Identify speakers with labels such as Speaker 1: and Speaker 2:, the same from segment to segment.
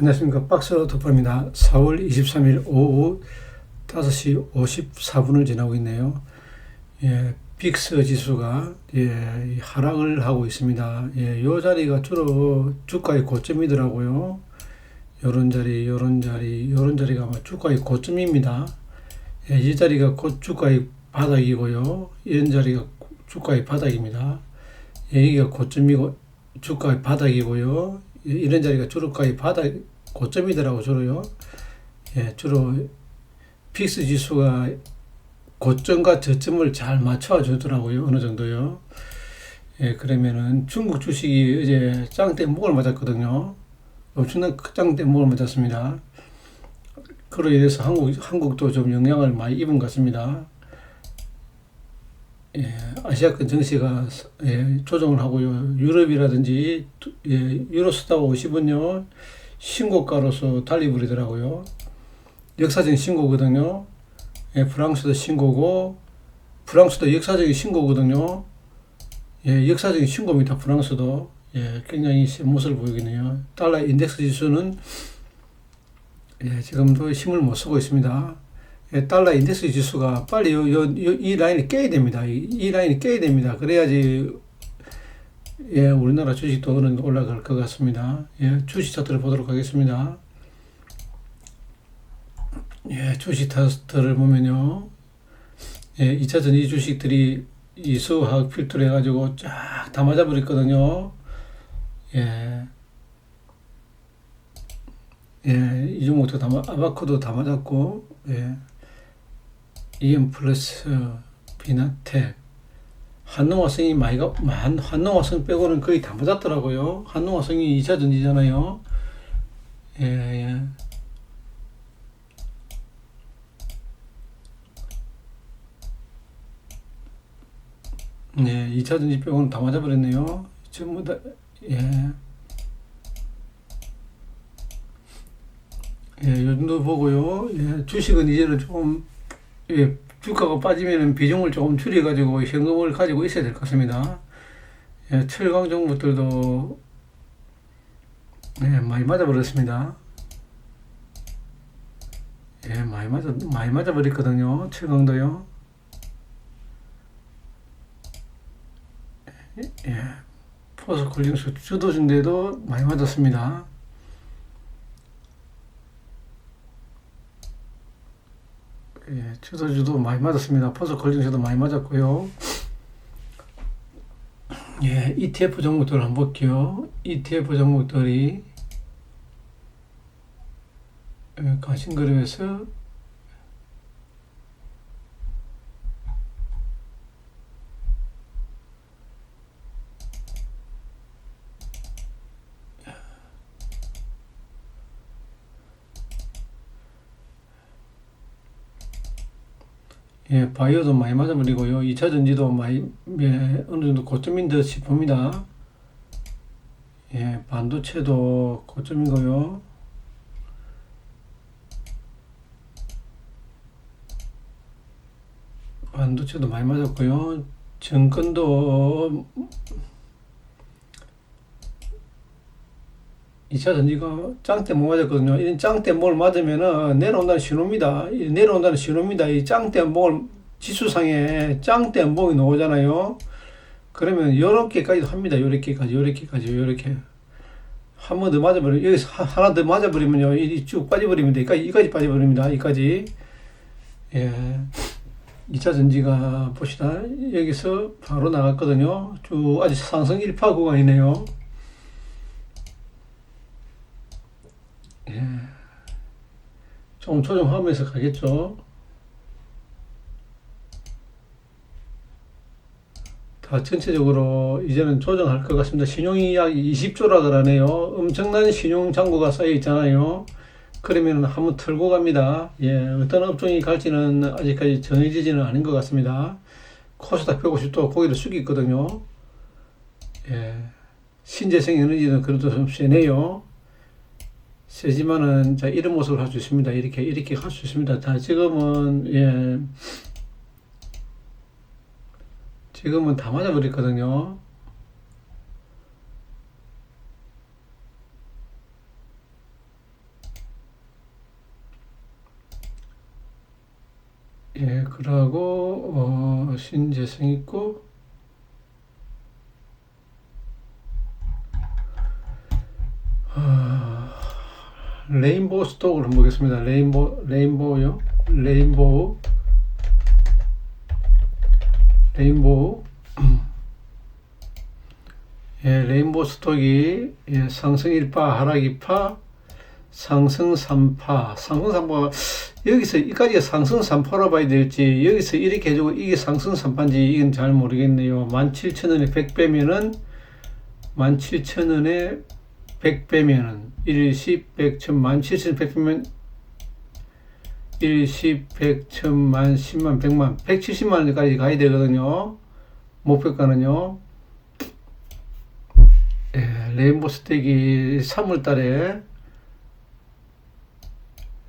Speaker 1: 안녕하십니까. 박스 덕분입니다. 4월 23일 오후 5시 54분을 지나고 있네요. 예, 빅스 지수가 하락을 하고 있습니다. 요 자리가 주로 주가의 고점이더라고요. 요런 자리가 아마 주가의 고점입니다. 이 자리가 곧 주가의 바닥이고요. 이런 자리가 주가의 바닥입니다. 여기가 고점이고 주가의 바닥이고요. 이런 자리가 주가의 바닥 고점이더라고 주로요. 주로 픽스 지수가 고점과 저점을 잘 맞춰 주더라고요. 어느 정도요. 그러면은 중국 주식이 어제 짱대 목을 맞았거든요. 엄청난 짱대 목을 맞았습니다. 그로 인해서 한국도 좀 영향을 많이 입은 것 같습니다. 아시아권 증시가 조정을 하고요. 유럽이라든지 유로스탁 50은요 신고가로서 달리버리더라고요. 역사적인 신고거든요. 프랑스도 신고고, 프랑스도 역사적인 신고거든요. 역사적인 신고입니다. 프랑스도 굉장히 센 모습을 보이겠네요. 달러 인덱스 지수는 지금도 힘을 못 쓰고 있습니다. 달러 인덱스 지수가 빨리 이 라인을 깨야 됩니다. 이 라인이 깨야 됩니다. 그래야지 우리나라 주식도 어느 정도 올라갈 것 같습니다. 주식 차트를 보도록 하겠습니다. 주식 차트를 보면요. 2차 전지 주식들이 이수화학 필터를 해가지고 쫙 다 맞아버렸거든요. 이 종목도 아바코도 다 맞았고, EM 플러스, 비나텍, 한농화성이 한농화성 빼고는 거의 다 맞았더라고요. 한농화성이 2차 전지잖아요. 2차 전지 빼고는 다 맞아버렸네요. 전부 다, 요즘도 보고요. 주식은 이제는 좀, 주가가 빠지면 비중을 조금 줄여가지고 현금을 가지고 있어야 될 것 같습니다. 철강 종목들도 많이 맞아버렸습니다. 많이 맞아버렸거든요. 철강도요. 포스콜링스 주도주인데도 많이 맞았습니다. 주도주도 많이 맞았습니다. 포스콜링스도 많이 맞았고요. ETF 종목들 한번 볼게요. ETF 종목들이 가신그룹에서 바이오도 많이 맞아버리고요. 2차 전지도 많이, 어느 정도 고점인 듯 싶습니다. 반도체도 고점이고요. 반도체도 많이 맞았고요. 정권도 2차 전지가 짱대 못 맞았거든요. 이런 짱대 목을 맞으면은 내려온다는 신호입니다. 내려온다는 신호입니다. 이 짱대 목을 지수상에 짱대 목이 나오잖아요. 그러면 요렇게까지도 합니다. 요렇게. 한 번 더 맞아버리면, 여기서 하나 더 맞아버리면요. 이 쭉 빠져버립니다. 이까지 빠져버립니다. 이까지. 2차 전지가 봅시다. 여기서 바로 나갔거든요. 쭉 아직 상승 1파 구간이네요. 좀 조정하면서 가겠죠. 다 전체적으로 이제는 조정할 것 같습니다. 신용이 약 20조라 그러네요. 엄청난 신용 잔고가 쌓여 있잖아요. 그러면 한번 털고 갑니다. 어떤 업종이 갈지는 아직까지 정해지지는 않은 것 같습니다. 코스닥 150도 고개를 숙이거든요. 신재생 에너지는 그래도 좀 세네요. 세지만은, 자, 이런 모습을 할 수 있습니다. 이렇게 할 수 있습니다. 자, 지금은 다 맞아버렸거든요. 예, 그러고, 신재생 있고, 레인보우 스톡을 한번 보겠습니다. 레인보우요. 레인보우. 예, 레인보우 스톡이, 예, 상승 1파, 하락 2파, 상승 3파, 상승 3파, 여기서 이까지가 상승 3파로 봐야 될지, 여기서 이렇게 해주고 이게 상승 3파인지, 이건 잘 모르겠네요. 17,000원에 100 빼면은, 17,000원에 100 빼면은, 1, 10, 100, 1000, 17,100 빼면, 1, 10, 100, 1000만, 10만, 100만, 170만 원까지 가야 되거든요. 목표가는요. 예, 레인보우 스택이 3월 달에,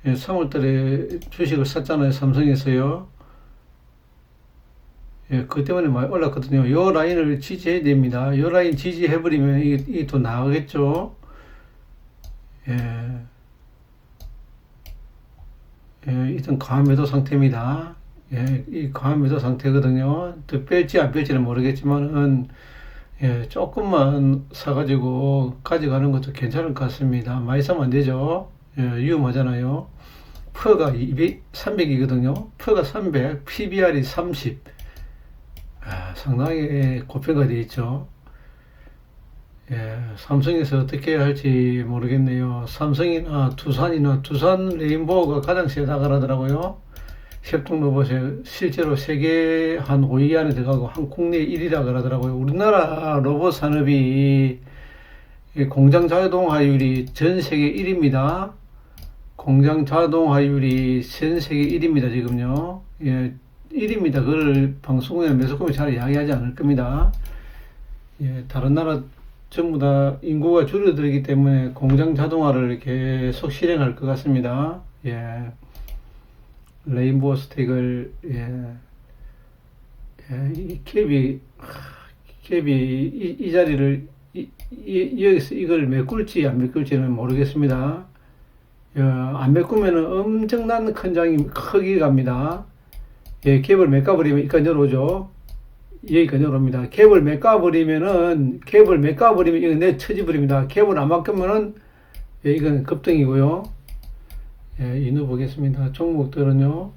Speaker 1: 예, 3월 달에 주식을 샀잖아요. 삼성에서요. 예, 그 때문에 많이 올랐거든요. 요 라인을 지지해야 됩니다. 요 라인 지지해버리면 이게 더 나가겠죠. 예, 예, 일단 강한 매도 상태입니다. 예, 이 강한 매도 상태거든요. 더 뺄지 안 뺄지는 모르겠지만은, 예, 조금만 사가지고 가져가는 것도 괜찮을 것 같습니다. 많이 사면 안 되죠. 예, 위험하잖아요. 퍼가 300이거든요. 퍼가 300, PBR이 30. 상당히 고평가 되어 있죠. 예, 삼성에서 어떻게 할지 모르겠네요. 삼성이나 두산 레인보우가 가장 세다 그러더라고요. 협동로봇에 실제로 세계 한 5위 안에 들어가고 한 국내 1위라 그러더라고요. 우리나라 로봇 산업이 공장 자동화율이 전 세계 1위입니다. 공장 자동화율이 전 세계 1위입니다, 지금요. 예, 1위입니다. 그걸 방송에 매스컴에 잘 이야기하지 않을 겁니다. 예, 다른 나라 전부 다 인구가 줄어들기 때문에 공장 자동화를 계속 실행할 것 같습니다. 예, 레인보우 스택을, 예, 예, 이 캡이 이 자리를, 여기서 이걸 메꿀지 안 메꿀지는 모르겠습니다. 안 메꾸면은 엄청난 큰 장이 크게 갑니다. 예, 캡을 메꿔버리면 여기까지 내려오죠. 여기까지 내려옵니다. 캡을 메꿔버리면 이거 내 쳐지버립니다. 캡을 안 맡기면은, 예, 이건 급등이고요. 예, 인후 보겠습니다. 종목들은요.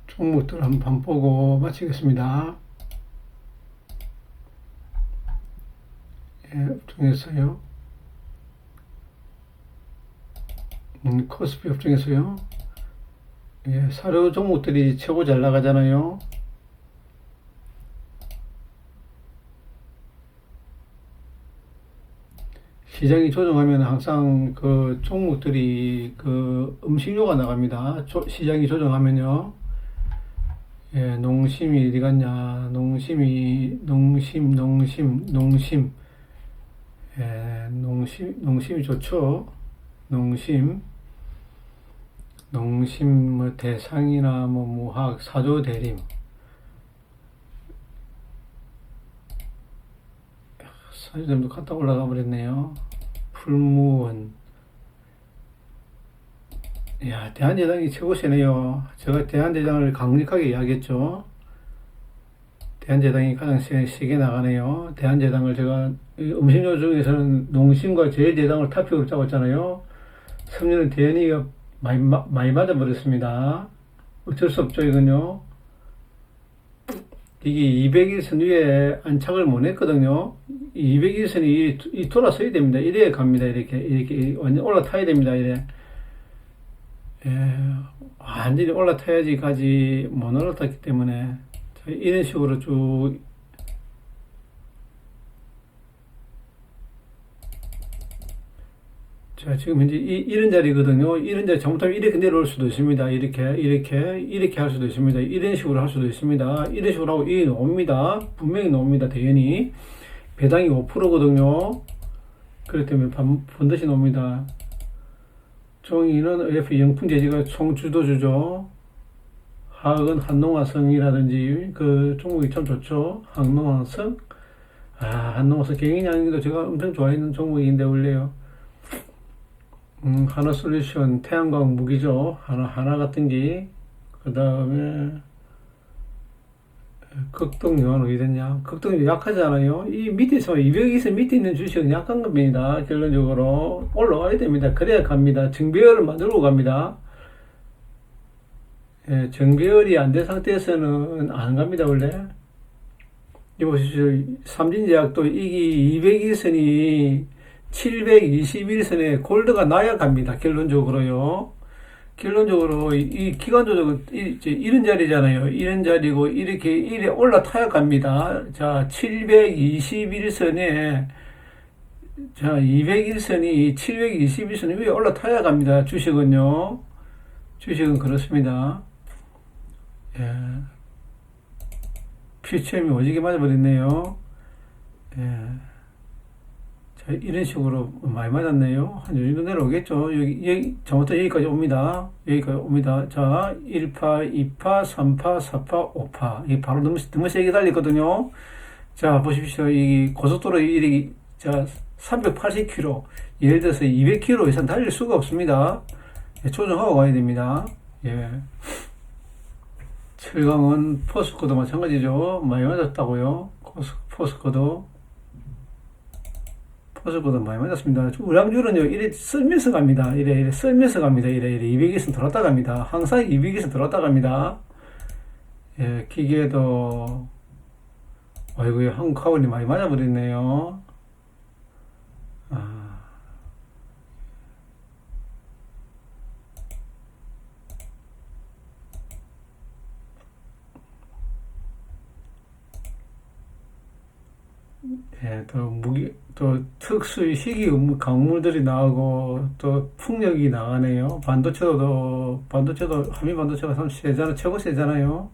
Speaker 1: 종목들 한번 보고 마치겠습니다. 예, 업종에서요. 코스피 업종에서요. 예, 사료 종목들이 최고 잘 나가잖아요. 시장이 조정하면 항상 그 종목들이 그 음식료가 나갑니다. 시장이 조정하면요. 예, 농심이 어디 갔냐? 농심. 예, 농심이 좋죠. 농심, 뭐, 대상이나, 뭐, 무학, 사조 대림. 사조대림도 갔다 올라가 버렸네요. 풀무원. 이야, 대한제당이 최고세네요. 제가 대한제당을 강력하게 이야기했죠. 대한제당이 가장 세게 나가네요. 대한제당을 제가 음식료 중에서는 농심과 제일제당을 탑픽으로 잡았잖아요. 3년은 대한이가 많이 맞아버렸습니다. 어쩔 수 없죠, 이건요. 이게 200일선 위에 안착을 못 했거든요. 200일선이 돌아서야 됩니다. 이래 갑니다. 이렇게 완전 올라타야 됩니다. 이래. 예, 완전히 올라타야지 가지 못 올라탔기 때문에 이런 식으로 쭉 자, 지금 현재 이런 자리거든요. 이런 자리 잘못하면 이렇게 내려올 수도 있습니다. 이렇게 할 수도 있습니다. 이런 식으로 할 수도 있습니다. 이런 식으로 하고 이게 나옵니다. 분명히 나옵니다. 대연이 배당이 5%거든요. 그렇기 때문에 반드시 나옵니다. 종이는 F 영풍제지가 총주도주죠. 화학은 한농화성이라든지 그 종목이 참 좋죠. 한농화성. 한농화성 경영양도 제가 엄청 좋아하는 종목인데 원래요. 하나솔루션 태양광 무기죠. 하나 같은 기. 그 다음에 극동요한 어디 됐냐? 극동요 약하잖아요. 이 밑에서 200에서 밑에 있는 주식은 약한 겁니다. 결론적으로 올라와야 됩니다. 그래야 갑니다. 정배열을 만들고 갑니다. 예, 정배열이 안 된 상태에서는 안 갑니다. 원래 이거 보십시오. 삼진제약도 이게 200일선이 721선에 골드가 나야 갑니다. 결론적으로요. 결론적으로 이 기간 조정은 이런 자리잖아요. 이런 자리고 이렇게 이래 올라타야 갑니다. 자, 721선에 자, 201선이 721선 위에 올라타야 갑니다. 주식은요. 주식은 그렇습니다. 예. 퓨처엠이 오지게 맞아버렸네요. 예. 자, 이런 식으로 많이 맞았네요. 한 요 정도 내려오겠죠. 여기, 잘못하면 여기까지 옵니다. 여기까지 옵니다. 자, 1파, 2파, 3파, 4파, 5파. 이게 바로 너무 세게 달렸거든요. 자, 보십시오. 이 고속도로 이렇게, 자, 380km. 예를 들어서 200km 이상 달릴 수가 없습니다. 예, 조정하고 가야 됩니다. 예. 철강은 포스코도 마찬가지죠. 많이 맞았다고요. 포스코도 많이 맞았습니다. 우량주는요, 이래 쓸면서 갑니다. 이래 쓸면서 갑니다. 이래 200에서 들어왔다 갑니다. 항상 200에서 들어왔다 갑니다. 예, 기계도, 아이고, 한카운이 많이 맞아버렸네요. 아. 예, 또 특수 희귀 강물들이 나오고, 또 풍력이 나가네요. 반도체도, 한미 반도체가 참 세잖아, 최고 세잖아요.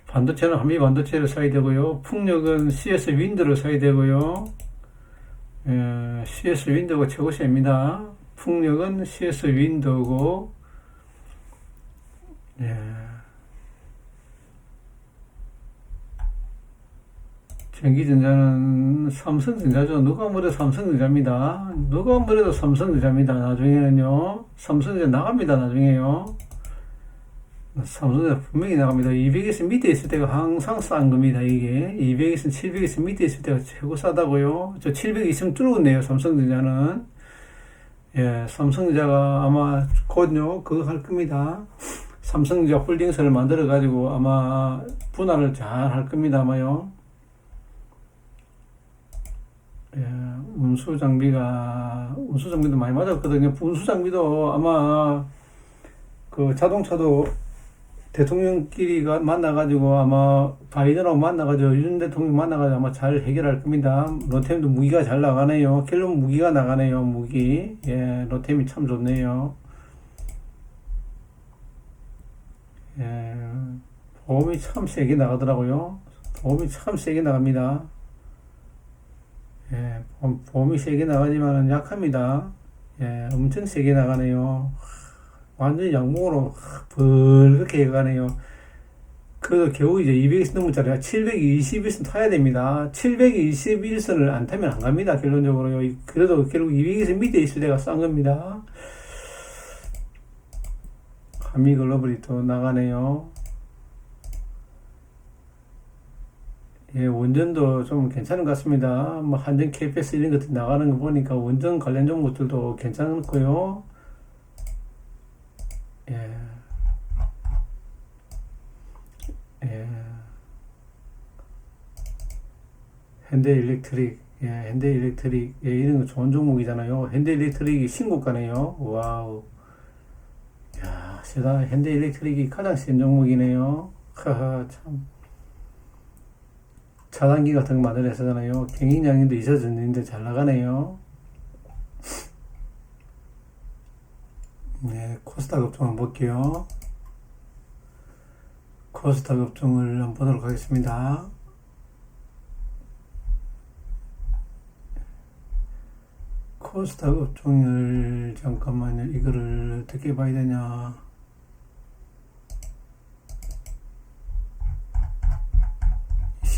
Speaker 1: 반도체는 한미 반도체를 사야 되고요. 풍력은 CS 윈드를 사야 되고요. 예, CS 윈드가 최고 셉니다. 풍력은 CS 윈드고, 예. 전기전자는 삼성전자죠. 누가 뭐래도 삼성전자입니다. 누가 뭐래도 삼성전자입니다. 나중에는요. 삼성전자 나갑니다. 나중에요. 삼성전자 분명히 나갑니다. 200에서 밑에 있을 때가 항상 싼 겁니다. 이게 200에서 700에서 밑에 있을 때가 최고 싸다고요. 저 700 있으면 뚫었네요. 삼성전자는. 예, 삼성전자가 아마 곧요 그거 할 겁니다. 삼성전자 홀딩스를 만들어 가지고 아마 분할을 잘 할 겁니다. 아마요. 예, 운수장비도 많이 맞았거든요. 운수장비도 아마 그 자동차도 대통령끼리가 만나가지고 아마 바이든하고 만나가지고 윤 대통령 만나가지고 아마 잘 해결할 겁니다. 로템도 무기가 잘 나가네요. 갤론 무기가 나가네요. 무기. 예, 로템이 참 좋네요. 예, 보험이 참 세게 나가더라고요. 보험이 참 세게 나갑니다. 예, 보험이 세게 나가지만은 약합니다. 예, 엄청 세게 나가네요. 완전히 양봉으로 벌겋게 가네요. 그래도 겨우 이제 200선 넘을짜리가 721선 타야 됩니다. 721선을 안 타면 안 갑니다. 결론적으로요. 그래도 결국 200선 밑에 있을 때가 싼 겁니다. 한미글로벌이 또 나가네요. 예, 원전도 좀 괜찮은 것 같습니다. 뭐, 한전 KPS 이런 것들 나가는 거 보니까 원전 관련 종목들도 괜찮고요. 예. 예. 현대일렉트릭, 예, 현대일렉트릭, 예, 이런 거 좋은 종목이잖아요. 현대일렉트릭이 신고가네요. 와우. 야, 세상 현대일렉트릭이 가장 센 종목이네요. 하하, 참. 차단기 같은 거 만들어내잖아요. 경인양인도 있어졌는데 잘 나가네요. 네, 코스닥 업종 한번 볼게요. 코스닥 업종을 한번 보도록 하겠습니다. 코스닥 업종을 잠깐만요. 이거를 어떻게 봐야 되냐.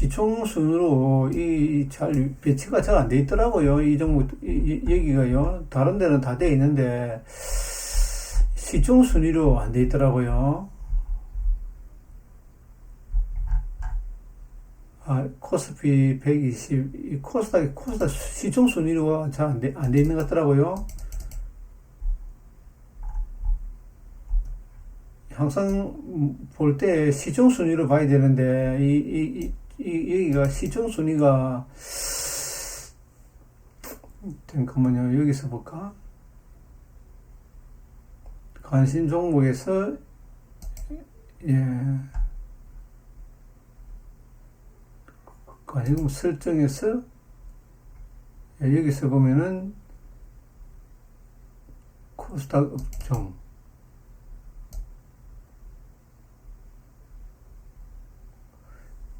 Speaker 1: 시총 순으로 잘 배치가 잘 안 돼 있더라고요. 이 종목, 여기가요. 다른 데는 다 돼 있는데, 시총 순위로 안 돼 있더라고요. 코스피 120, 코스닥 시총 순위로 잘 안 돼 있는 것 같더라고요. 항상 볼 때 시총 순위로 봐야 되는데, 여기가 시총 순위가, 잠깐만요. 여기서 볼까? 관심 종목에서, 예. 관심 설정에서, 예, 여기서 보면은, 코스닥 업종,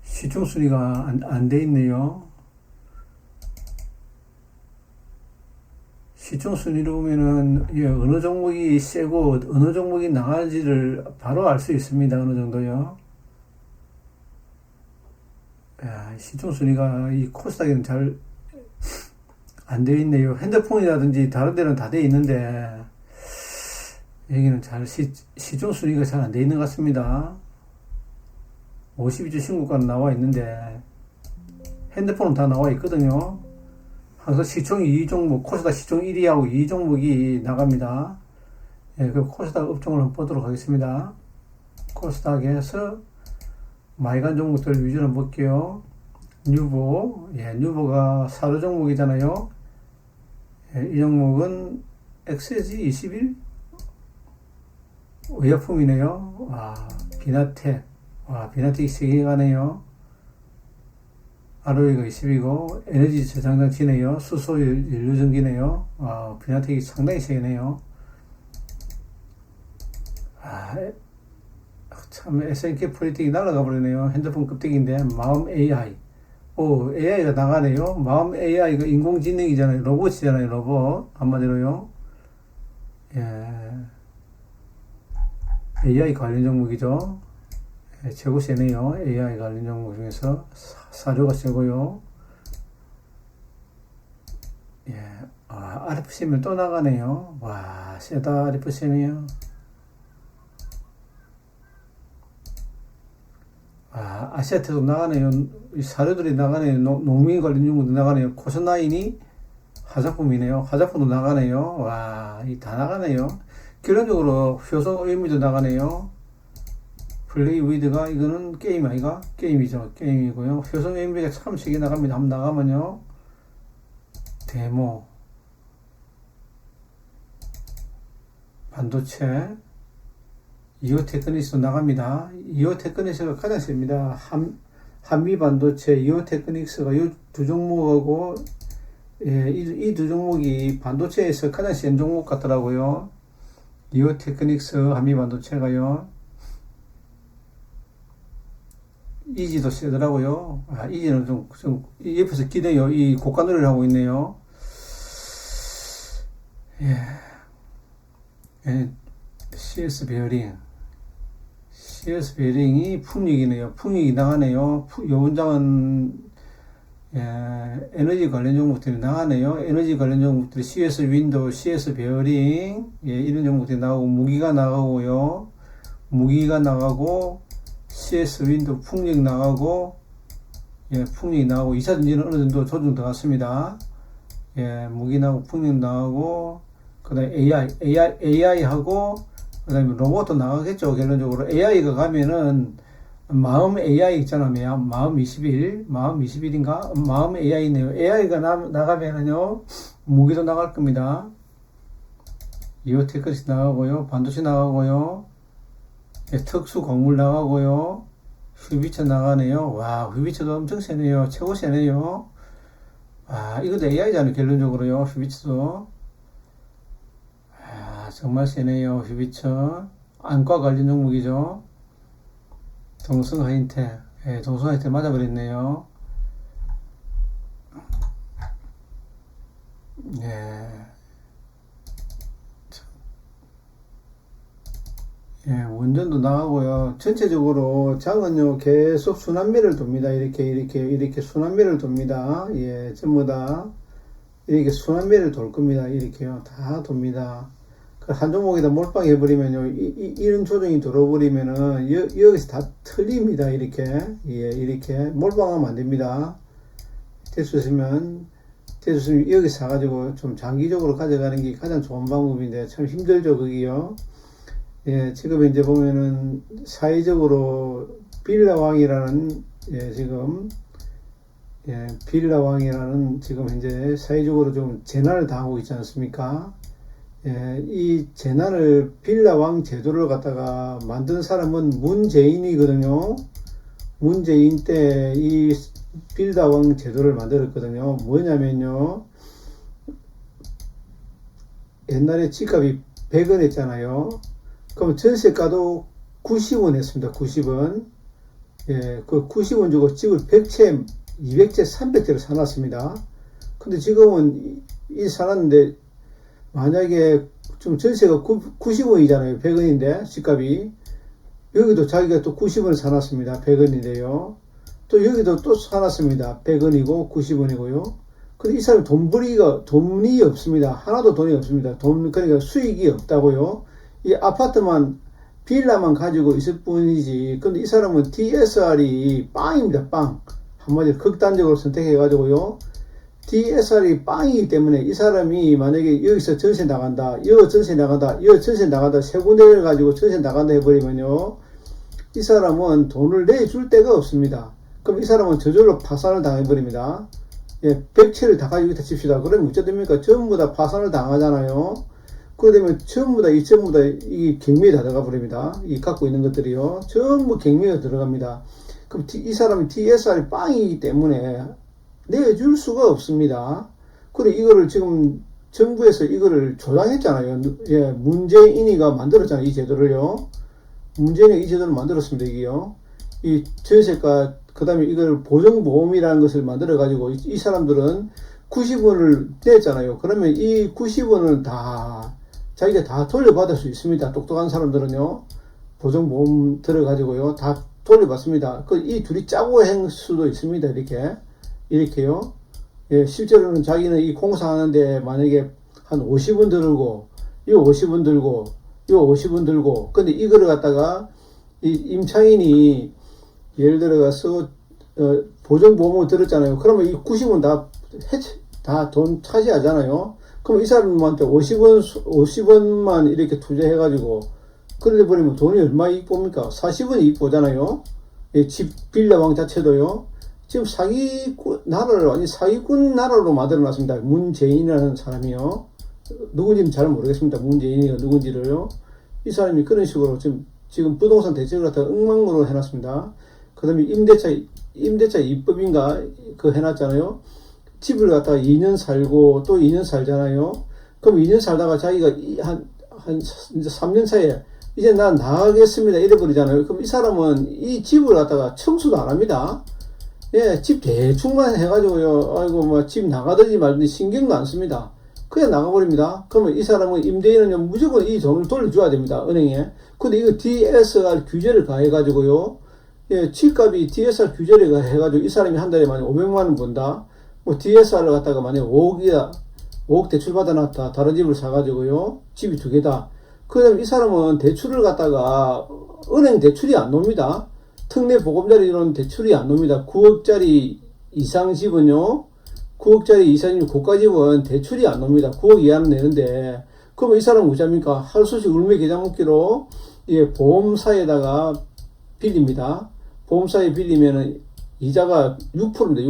Speaker 1: 시총 순위가 안 돼 있네요. 시총 순위로 보면은, 예, 어느 종목이 세고, 어느 종목이 나갈지를 바로 알 수 있습니다. 어느 정도요. 야, 시총 순위가 이 코스닥에는 잘 안 되어 있네요. 핸드폰이라든지 다른 데는 다 되어 있는데, 여기는 시총 순위가 잘 안 되어 있는 것 같습니다. 52주 신고가는 나와 있는데, 핸드폰은 다 나와 있거든요. 항상 시총이 이 종목, 코스닥 시총 1위하고 이 종목이 나갑니다. 예, 그 코스닥 업종을 한번 보도록 하겠습니다. 코스닥에서 많이 간 종목들 위주로 한번 볼게요. 뉴보, 예, 뉴보가 사료 종목이잖아요. 예, 이 종목은 엑세지 21 의약품이네요. 비나텍, 비나텍이 3개 가네요. 아로이가 20이고, 에너지 저장장치네요. 수소 연료전기네요. 비나텍이 상당히 세네요. 참, SNK 프리틱이 날아가 버리네요. 핸드폰 껍데기인데, 마음 AI. AI가 나가네요. 마음 AI가 인공지능이잖아요. 로봇이잖아요, 로봇. 한마디로요. 예. AI 관련 종목이죠. 예, 최고 세네요. AI 관련 종목 중에서. 사료가 세고요. 예. RFC면 또 나가네요. 와, 세다, RFC네요. 아시아테도 나가네요. 사료들이 나가네요. 농민 관련 종목도 나가네요. 코스나인이 화장품이네요. 화장품도 나가네요. 와, 이 다 나가네요. 결론적으로 효성 의미도 나가네요. 플레이 위드가 이거는 게임 아이가? 게임이죠. 게임이고요. 효성 의미가 참 세게 나갑니다. 한번 나가면요. 데모, 반도체, 이오테크닉스도 나갑니다. 이오테크닉스가 가장 셉니다. 한미 반도체, 이오테크닉스가 이 두 종목하고, 예, 이 두 종목이 반도체에서 가장 센 종목 같더라고요. 이오테크닉스, 한미 반도체가요. 이지도 세더라고요. 이지는 좀 옆에서 기대요. 이 고가 노래를 하고 있네요. 예. 예. CS 베어링. CS 베어링이 풍력이네요. 풍력이 나가네요. 요 문장은, 예, 에너지 관련 종목들이 나가네요. 에너지 관련 종목들이 CS 윈도우, CS 베어링, 예, 이런 종목들이 나오고, 무기가 나가고요. 무기가 나가고, CS 윈도우 풍력 나가고, 예, 풍력이 나가고, 2차전지는 어느 정도 조정 들어갔습니다. 예, 무기 나가고, 풍력 나가고, 그 다음에 AI하고, 그 다음에 로봇도 나가겠죠. 결론적으로. AI가 가면은, 마음 AI 있잖아요. 마음 21인가? 마음 AI네요. AI가 나가면은요, 무기도 나갈 겁니다. 이오테크닉스 나가고요. 반도체 나가고요. 예, 특수 광물 나가고요. 휘비처 나가네요. 와, 휘비처도 엄청 세네요. 최고 세네요. 이것도 AI잖아요. 결론적으로요. 휘비처도. 정말 세네요. 휘비처. 안과 관련 종목이죠. 동성하인텍. 예, 동성하인텍 맞아버렸네요. 예. 예, 원전도 나가고요. 전체적으로 장은요, 계속 순환매를 돕니다. 이렇게 순환매를 돕니다. 예, 전부 다 이렇게 순환매를 돌 겁니다. 이렇게요. 다 돕니다. 그 한 종목에다 몰빵해버리면요, 이런 조정이 들어버리면은, 여기서 다 틀립니다. 이렇게. 예, 이렇게. 몰빵하면 안 됩니다. 됐으면 여기 사가지고 좀 장기적으로 가져가는 게 가장 좋은 방법인데, 참 힘들죠, 그게요. 예, 지금 이제 보면은 사회적으로 빌라왕이라는 빌라왕이라는 지금 현재 사회적으로 좀 재난을 당하고 있지 않습니까? 예, 이 재난을 빌라왕 제도를 갖다가 만든 사람은 문재인이거든요. 문재인 때 이 빌라왕 제도를 만들었거든요. 뭐냐면요. 옛날에 집값이 100원 했잖아요. 그럼 전세가도 90원 했습니다. 90원. 예, 그 90원 주고 집을 100채, 200채, 300채를 사놨습니다. 근데 지금은 이 사놨는데 만약에 좀 전세가 90원이잖아요. 100원인데 집값이. 여기도 자기가 또 90원을 사놨습니다. 100원인데요. 또 여기도 또 사놨습니다. 100원이고 90원이고요. 근데 이 사람이 돈이 없습니다. 하나도 돈이 없습니다. 그러니까 수익이 없다고요. 이 아파트만, 빌라만 가지고 있을 뿐이지. 근데 이 사람은 DSR이 빵입니다. 빵. 한마디로 극단적으로 선택해가지고요. DSR이 빵이기 때문에 이 사람이 만약에 여기서 전세 나간다, 전세 나간다, 세 군데를 가지고 전세 나간다 해버리면요. 이 사람은 돈을 내줄 데가 없습니다. 그럼 이 사람은 저절로 파산을 당해버립니다. 예, 100채를 다 가지고 있다 칩시다. 그러면 어째 됩니까? 전부 다 파산을 당하잖아요. 그러면 전부 다 이 경매에 다 들어가 버립니다. 이 갖고 있는 것들이요. 전부 경매에 들어갑니다. 그럼 이 사람이 DSR이 빵이기 때문에 내줄 수가 없습니다. 그래, 이거를 지금 정부에서 이거를 조장했잖아요. 예, 문재인이가 만들었잖아요. 이 제도를요. 문재인이 이 제도를 만들었습니다. 이게요. 이 전세가, 그 다음에 이걸 보정보험이라는 것을 만들어가지고 이 사람들은 90원을 냈잖아요. 그러면 이 90원을 자기가 다 돌려받을 수 있습니다. 똑똑한 사람들은요. 보정보험 들어가지고요. 다 돌려받습니다. 이 둘이 짜고 한 수도 있습니다. 이렇게요. 예, 실제로는 자기는 이 공사하는데 만약에 한 50원 들고, 요 50원 들고, 요 50원 들고, 근데 이거를 갖다가 이 임차인이 예를 들어가서 보정보험을 들었잖아요. 그러면 이 90원 다 돈 차지하잖아요. 그럼 이 사람한테 50원만 이렇게 투자해가지고, 그러다 버리면 돈이 얼마 이익 봅니까? 40원 이익 보잖아요. 예, 집 빌라왕 자체도요. 지금 완전 사기꾼 나라로 만들어놨습니다. 문재인이라는 사람이요. 누군지는 잘 모르겠습니다. 문재인이가 누군지를요. 이 사람이 그런 식으로 지금 부동산 대책을 갖다가 엉망으로 해놨습니다. 그 다음에 임대차 입법인가, 해놨잖아요. 집을 갖다가 2년 살고 또 2년 살잖아요. 그럼 2년 살다가 자기가 이제 3년 차에 이제 난 나가겠습니다. 이래버리잖아요. 그럼 이 사람은 이 집을 갖다가 청소도 안 합니다. 예, 집 대충만 해가지고요. 아이고, 집 나가든지 말든지 신경도 안 씁니다. 그냥 나가버립니다. 그러면 이 사람은 임대인은 무조건 이 돈을 돌려줘야 됩니다. 은행에. 근데 이거 DSR 규제를 가해가지고요. 예, 집값이 DSR 규제를 해가지고 이 사람이 한 달에 만약 500만원 번다. DSR을 갖다가 만약 5억 대출 받아놨다. 다른 집을 사가지고요. 집이 2개다. 그 다음에 이 사람은 대출을 갖다가 은행 대출이 안 놉니다. 특례 보금자리 이런 대출이 안 놉니다. 9억짜리 이상 집은요. 9억짜리 이상 고가 집은 대출이 안 놉니다. 9억 이하는 내는데, 그러면 이 사람은 어찌합니까? 하루수씩 울며 계좌 먹기로 보험사에다가 빌립니다. 보험사에 빌리면은 이자가 6%입니다.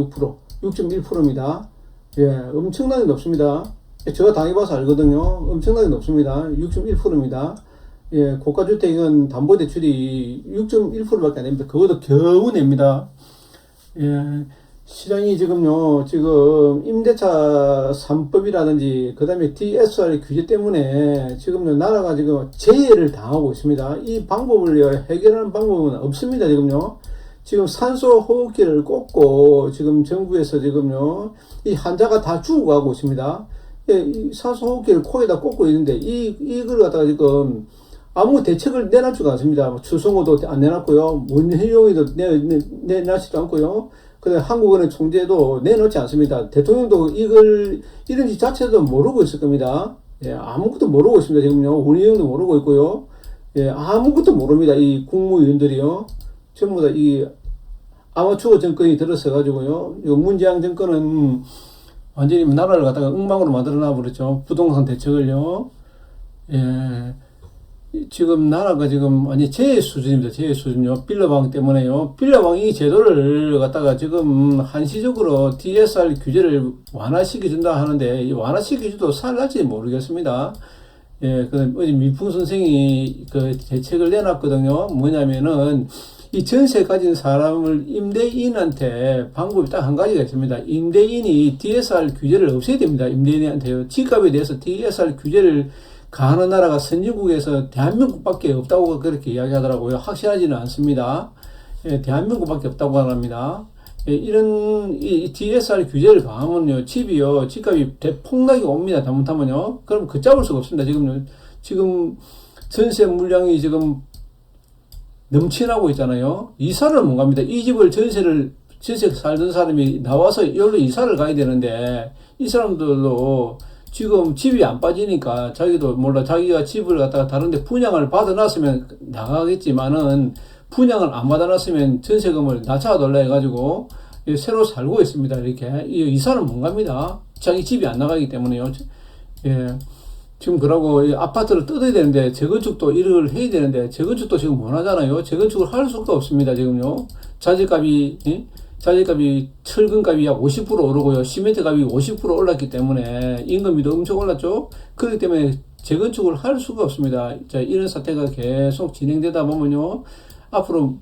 Speaker 1: 6.1%입니다. 예, 엄청나게 높습니다. 제가 당해봐서 알거든요. 엄청나게 높습니다. 6.1%입니다. 예, 고가주택은 담보대출이 6.1%밖에 안 됩니다. 그것도 겨우 냅니다. 예, 시장이 지금 임대차 3법이라든지, 그 다음에 DSR 규제 때문에 지금 나라가 지금 재해를 당하고 있습니다. 이 방법을 해결하는 방법은 없습니다. 지금 산소 호흡기를 꽂고, 지금 정부에서 이 환자가 다 죽어가고 있습니다. 예, 이 산소 호흡기를 코에다 꽂고 있는데, 이걸 갖다가 지금, 아무 대책을 내놨지가 않습니다. 뭐 추승호도 안 내놨고요. 문희룡이도 내놨지도 않고요. 그다음에 한국은행 총재도 내놓지 않습니다. 대통령도 이런 짓 자체도 모르고 있을 겁니다. 예, 아무것도 모르고 있습니다. 지금요. 문희룡도 모르고 있고요. 예, 아무것도 모릅니다. 이 국무위원들이요. 전부 다 이 아마추어 정권이 들어서 가지고요. 이 문재인 정권은 완전히 나라를 갖다가 엉망으로 만들어 놔버렸죠. 부동산 대책을요. 예. 지금 나라가 지금 완전 재해 수준입니다. 재해 수준요. 빌라방 때문에요. 빌라방 이 제도를 갖다가 지금 한시적으로 DSR 규제를 완화시켜 준다 하는데 이 완화시켜 줘도 살날지 모르겠습니다. 예, 그 어제 미풍 선생이 그 대책을 내놨거든요. 뭐냐면은 이 전세 가진 사람을 임대인한테 방법이 딱 한 가지가 있습니다. 임대인이 DSR 규제를 없애야 됩니다. 임대인한테요. 집값에 대해서 DSR 규제를 가하는 나라가 선진국에서 대한민국밖에 없다고 그렇게 이야기하더라고요. 확실하지는 않습니다. 예, 대한민국밖에 없다고 합니다. 예, 이런 이 DSR 규제를 가하면요, 집값이 대폭락이 옵니다. 잘못하면요. 그럼 걷잡을 수가 없습니다. 지금 전세 물량이 지금 넘쳐나고 있잖아요. 이사를 못 갑니다. 이 집을 전세 살던 사람이 나와서 여기로 이사를 가야 되는데 이 사람들도 지금 집이 안 빠지니까 자기도 몰라 자기가 집을 갖다가 다른데 분양을 받아놨으면 나가겠지만은 분양을 안 받아놨으면 전세금을 낮춰달라 해가지고 새로 살고 있습니다. 이렇게 이사는 못 갑니다. 자기 집이 안 나가기 때문에요. 예. 지금 그러고 아파트를 뜯어야 되는데 재건축도 이걸 해야 되는데 재건축도 지금 못 하잖아요. 재건축을 할 수가 없습니다. 지금요. 자재값이 철근값이 약 50% 오르고요. 시멘트 값이 50% 올랐기 때문에 임금이 엄청 올랐죠. 그렇기 때문에 재건축을 할 수가 없습니다. 자, 이런 사태가 계속 진행되다 보면요. 앞으로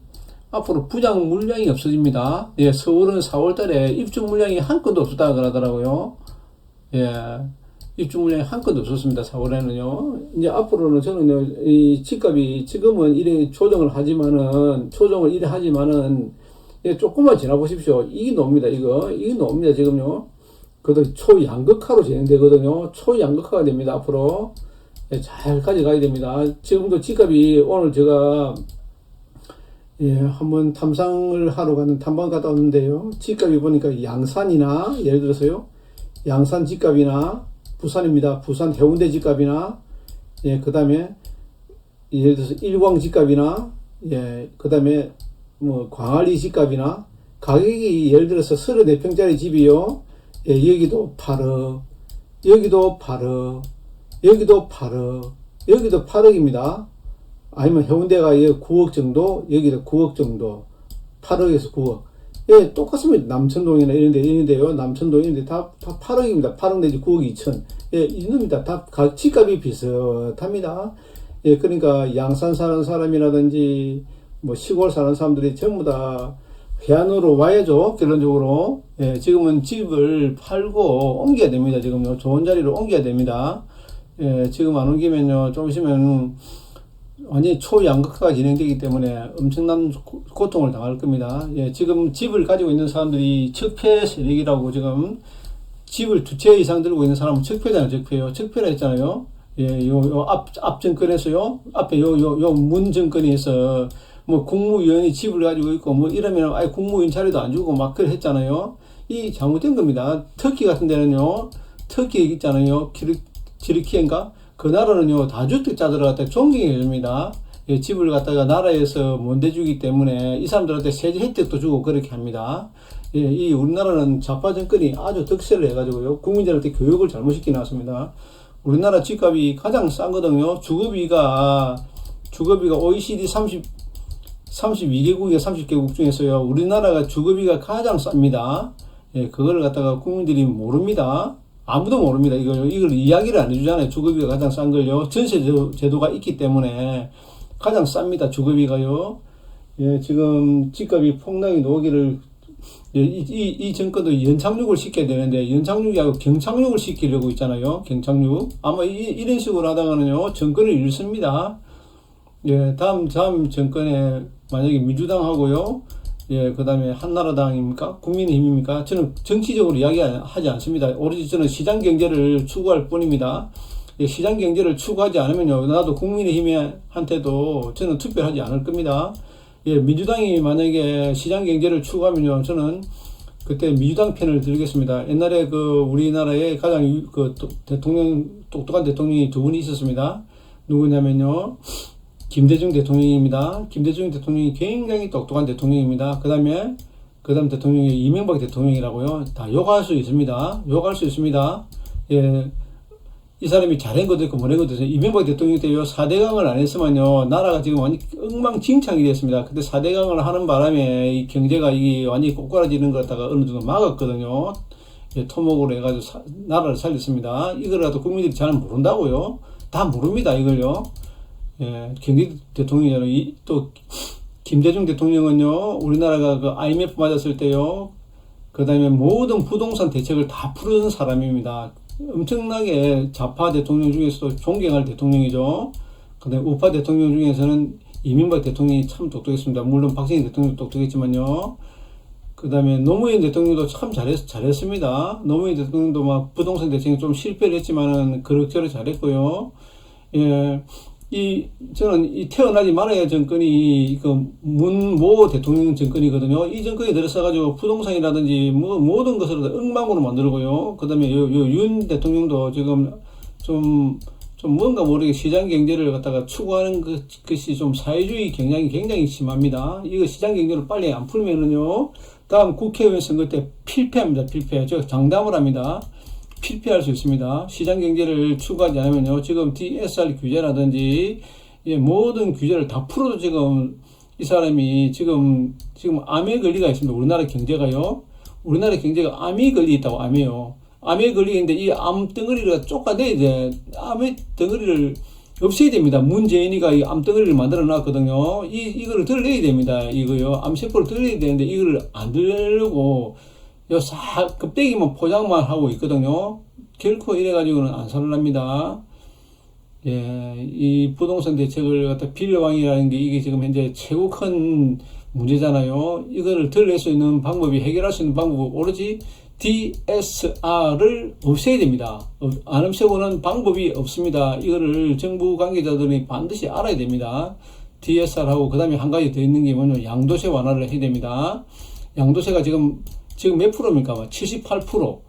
Speaker 1: 분양 물량이 없어집니다. 예, 서울은 4월 달에 입주 물량이 한 건도 없었다 그러더라고요. 예. 입주 물량이 한 건도 없었습니다. 4월에는요. 이제 앞으로는 저는 이 집값이 지금은 이래 조정을 이래 하지만은 예, 조금만 지나보십시오. 이게 나옵니다. 이게 나옵니다. 지금요. 그것도 초양극화로 진행되거든요. 초양극화가 됩니다. 앞으로. 예, 잘 가져가야 됩니다. 지금도 집값이 오늘 제가 예, 한번 탐상을 하러 가는 탐방 갔다 왔는데요. 집값이 보니까 양산이나 예를 들어서요. 양산 집값이나 부산입니다. 부산 해운대 집값이나 예, 그 다음에 예를 들어서 일광 집값이나 예, 그 다음에 뭐 광안리 집값이나 가격이 예를 들어서 34평짜리 집이요. 예, 여기도 8억, 여기도 8억, 여기도 8억, 여기도 8억입니다. 아니면 해운대가 9억 정도, 여기도 9억 정도, 8억에서 9억. 예, 똑같습니다. 남천동이나 이런데요. 남천동인데 다 8억입니다. 8억 내지 9억 2천. 예, 이놈입니다. 다 집값이 비슷합니다. 예, 그러니까 양산 사는 사람이라든지 뭐 시골 사는 사람들이 전부 다 해안으로 와야죠. 결론적으로. 예, 지금은 집을 팔고 옮겨야 됩니다. 지금요. 좋은 자리로 옮겨야 됩니다. 예, 지금 안 옮기면요. 좀 있으면 완전히 초양극화가 진행되기 때문에 엄청난 고통을 당할 겁니다. 예, 지금 집을 가지고 있는 사람들이 척폐 세력이라고 지금 집을 2채 이상 들고 있는 사람은 척폐잖아요. 척폐라 했잖아요. 예, 앞 정권에서요. 앞에 문 정권에서 뭐 국무위원이 집을 가지고 있고 뭐 이러면 아예 국무위원 자리도 안 주고 막 그래 했잖아요. 이 잘못된 겁니다. 터키 같은 데는요. 터키 있잖아요. 지르키엔가? 그 나라는요, 다주택자들을 갖다 존경해 줍니다. 예, 집을 갖다가 나라에서 못 내주기 때문에 이 사람들한테 세제 혜택도 주고 그렇게 합니다. 예, 이 우리나라는 좌파 정권이 아주 득세를 해가지고요, 국민들한테 교육을 잘못시켜 놨습니다. 우리나라 집값이 가장 싼거든요. 주거비가 OECD 32개국이나 30개국 중에서요, 우리나라가 주거비가 가장 쌉니다. 예, 그걸 갖다가 국민들이 모릅니다. 아무도 모릅니다. 이걸 이야기를 안 해주잖아요. 주거비가 가장 싼 걸요. 전세 제도가 있기 때문에 가장 쌉니다. 주거비가요. 예, 지금 집값이 폭락이 나오기를, 예, 이 정권도 연착륙을 시켜야 되는데, 연착륙이 아니고 경착륙을 시키려고 있잖아요. 경착륙. 아마 이런 식으로 하다가는요, 정권을 잃습니다. 예, 다음 정권에 만약에 민주당하고요, 예, 그 다음에 한나라당입니까? 국민의힘입니까? 저는 정치적으로 이야기하지 않습니다. 오로지 저는 시장 경제를 추구할 뿐입니다. 시장 경제를 추구하지 않으면요, 나도 국민의힘한테도 저는 투표하지 않을 겁니다. 예, 민주당이 만약에 시장 경제를 추구하면요, 저는 그때 민주당 편을 들겠습니다. 옛날에 그 우리나라에 가장 그 똑똑한 대통령이 두 분이 있었습니다. 누구냐면요, 김대중 대통령입니다. 김대중 대통령이 굉장히 똑똑한 대통령입니다. 그 다음 대통령이 이명박 대통령이라고요. 다 욕할 수 있습니다. 욕할 수 있습니다. 예, 이 사람이 잘한 것도 있고 못한 것도 있어요. 이명박 대통령 때요, 4대강을 안 했으면요, 나라가 지금 완전 엉망진창이 됐습니다. 근데 4대강을 하는 바람에 이 경제가 이게 완전히 꼬꾸라지는 걸 갖다가 어느 정도 막았거든요. 예, 토목으로 해가지고 나라를 살렸습니다. 이거라도 국민들이 잘 모른다고요. 다 모릅니다, 이걸요. 예, 경제 대통령이잖아요. 또 김대중 대통령은요, 우리나라가 그 IMF 맞았을 때요, 그 다음에 모든 부동산 대책을 다 풀은 사람입니다. 엄청나게 좌파 대통령 중에서도 존경할 대통령이죠. 그 다음에 우파 대통령 중에서는 이명박 대통령이 참 똑똑했습니다. 물론 박정희 대통령도 똑똑했지만요. 그 다음에 노무현 대통령도 참 잘했습니다. 노무현 대통령도 막 부동산 대책에 좀 실패를 했지만은 그럭저럭 잘했고요. 예. 저는 태어나지 말아야 정권이 문모 대통령 정권이거든요. 이 정권이 들어서가지고 부동산이라든지 모든 것을 엉망으로 만들고요. 그 다음에 윤 대통령도 지금 좀 뭔가 모르게 시장 경제를 갖다가 추구하는 것이 좀 사회주의 경향이 굉장히 심합니다. 이거 시장 경제를 빨리 안 풀면은요, 다음 국회의원 선거 때 필패합니다. 필패. 저 장담을 합니다. 필패할 수 있습니다. 시장 경제를 추구하지 않으면요, 지금 DSR 규제라든지 모든 규제를 다 풀어도 지금 이 사람이 지금 암에 걸리가 있습니다. 우리나라 경제가요. 우리나라 경제가 암이 걸리 있다고. 암이요. 암에 걸리는데 이 암 덩어리를 쫓아내야 돼. 암의 덩어리를 없애야 됩니다. 문재인이가 이 암 덩어리를 만들어 놨거든요. 이거를 들려야 됩니다. 이거요. 암세포를 들려야 되는데 이거를 안 들려고 껍데기만 포장만 하고 있거든요. 결코 이래가지고는 안 살랍니다. 예, 이 부동산 대책을 갖다 빌려왕이라는 게 이게 지금 현재 최고 큰 문제잖아요. 이거를 들낼 수 있는 방법이, 해결할 수 있는 방법은 오로지 DSR을 없애야 됩니다. 안 없애고는 방법이 없습니다. 이거를 정부 관계자들이 반드시 알아야 됩니다. DSR하고 그 다음에 한 가지 더 있는 게 뭐냐면 양도세 완화를 해야 됩니다. 양도세가 지금 몇 프로입니까? 78%.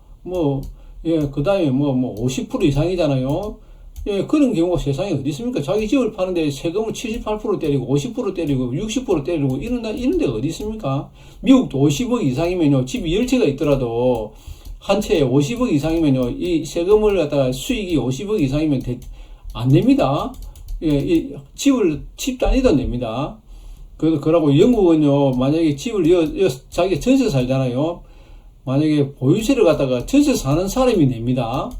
Speaker 1: 예, 그 다음에 50% 이상이잖아요. 예, 그런 경우가 세상에 어디 있습니까? 자기 집을 파는데 세금을 78% 때리고, 50% 때리고, 60% 때리고, 이런 데가 어디 있습니까? 미국도 50억 이상이면요, 집이 10채가 있더라도, 한 채에 50억 이상이면요, 이 세금을 갖다가 수익이 50억 이상이면 안 됩니다. 예, 집 단위도 냅니다. 그러고 영국은요, 만약에 집을 자기 전세 살잖아요. 만약에 보유세를 갖다가 전세 사는 사람이 냅니다.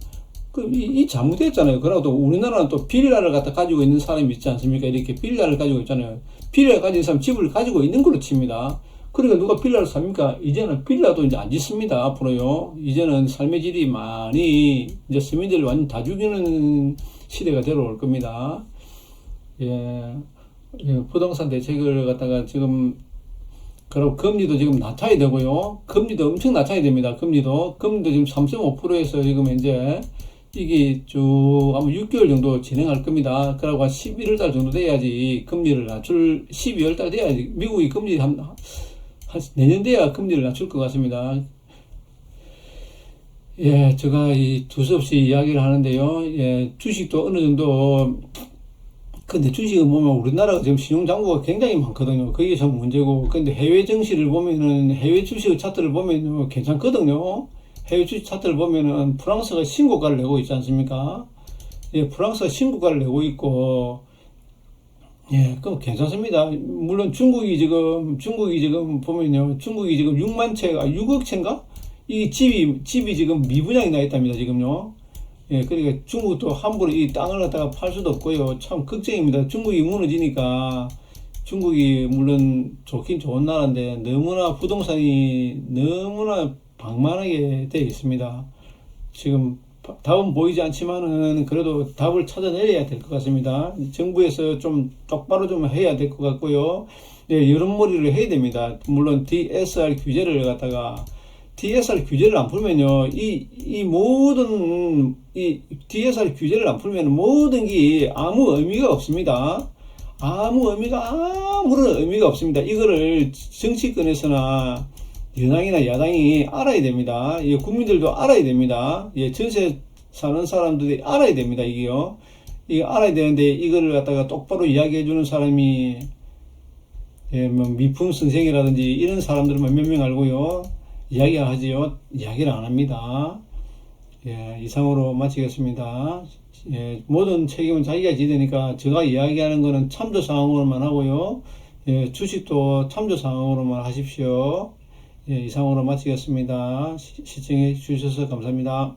Speaker 1: 이 잘못됐잖아요. 그러고 우리나라는 또 빌라를 갖다 가지고 있는 사람이 있지 않습니까? 이렇게 빌라를 가지고 있잖아요. 빌라를 가진 사람 집을 가지고 있는 걸로 칩니다. 그러니까 누가 빌라를 삽니까? 이제는 빌라도 이제 안 짓습니다. 앞으로요. 이제는 삶의 질이 많이 이제 서민들을 완전 다 죽이는 시대가 들어올 겁니다. 예, 부동산 대책을 갖다가 지금, 그리고 금리도 지금 낮춰야 되고요. 금리도 엄청 낮춰야 됩니다. 금리도 지금 3.5%에서 지금 현재 이게 쭉 아마 6개월 정도 진행할 겁니다. 그러고 한 11월 달 정도 돼야지 금리를 12월 달 돼야지 미국이 금리 한 내년 돼야 금리를 낮출 것 같습니다. 예, 제가 두서없이 이야기를 하는데요. 예, 주식도 어느 정도, 근데 주식은 보면 우리나라가 지금 신용장부가 굉장히 많거든요. 그게 참 문제고, 근데 해외 증시를 보면은, 해외 주식 차트를 보면 괜찮거든요. 해외 주식 차트를 보면은 프랑스가 신고가를 내고 있지 않습니까? 예, 프랑스가 신고가를 내고 있고, 예, 그럼 괜찮습니다. 물론 중국이 지금 보면요, 중국이 지금 6만 채가, 6억 채인가? 이 집이 지금 미분양이 나 있답니다, 지금요. 예, 그러니까 중국도 함부로 이 땅을 갖다가 팔 수도 없고요. 참 걱정입니다. 중국이 무너지니까, 중국이 물론 좋긴 좋은 나라인데, 너무나 부동산이 너무나 방만하게 되어 있습니다. 지금 답은 보이지 않지만은 그래도 답을 찾아내야 될 것 같습니다. 정부에서 좀 똑바로 좀 해야 될 것 같고요. 예, 여론몰이를 해야 됩니다. 물론 DSR 규제를 갖다가 DSR 규제를 안 풀면요, 이 모든, 이 DSR 규제를 안 풀면 모든 게 아무 의미가 없습니다. 아무런 의미가 없습니다. 이거를 정치권에서나 여당이나 야당이 알아야 됩니다. 예, 국민들도 알아야 됩니다. 예, 전세 사는 사람들이 알아야 됩니다. 이게요. 이거 알아야 되는데 이거를 갖다가 똑바로 이야기해 주는 사람이, 예, 뭐 미품 선생이라든지 이런 사람들만 몇 명 알고요. 이야기하지요. 이야기를 안 합니다. 예, 이상으로 마치겠습니다. 예, 모든 책임은 자기가 지되니까 제가 이야기하는 거는 참조사항으로만 하고요. 예, 주식도 참조사항으로만 하십시오. 예, 이상으로 마치겠습니다. 시청해 주셔서 감사합니다.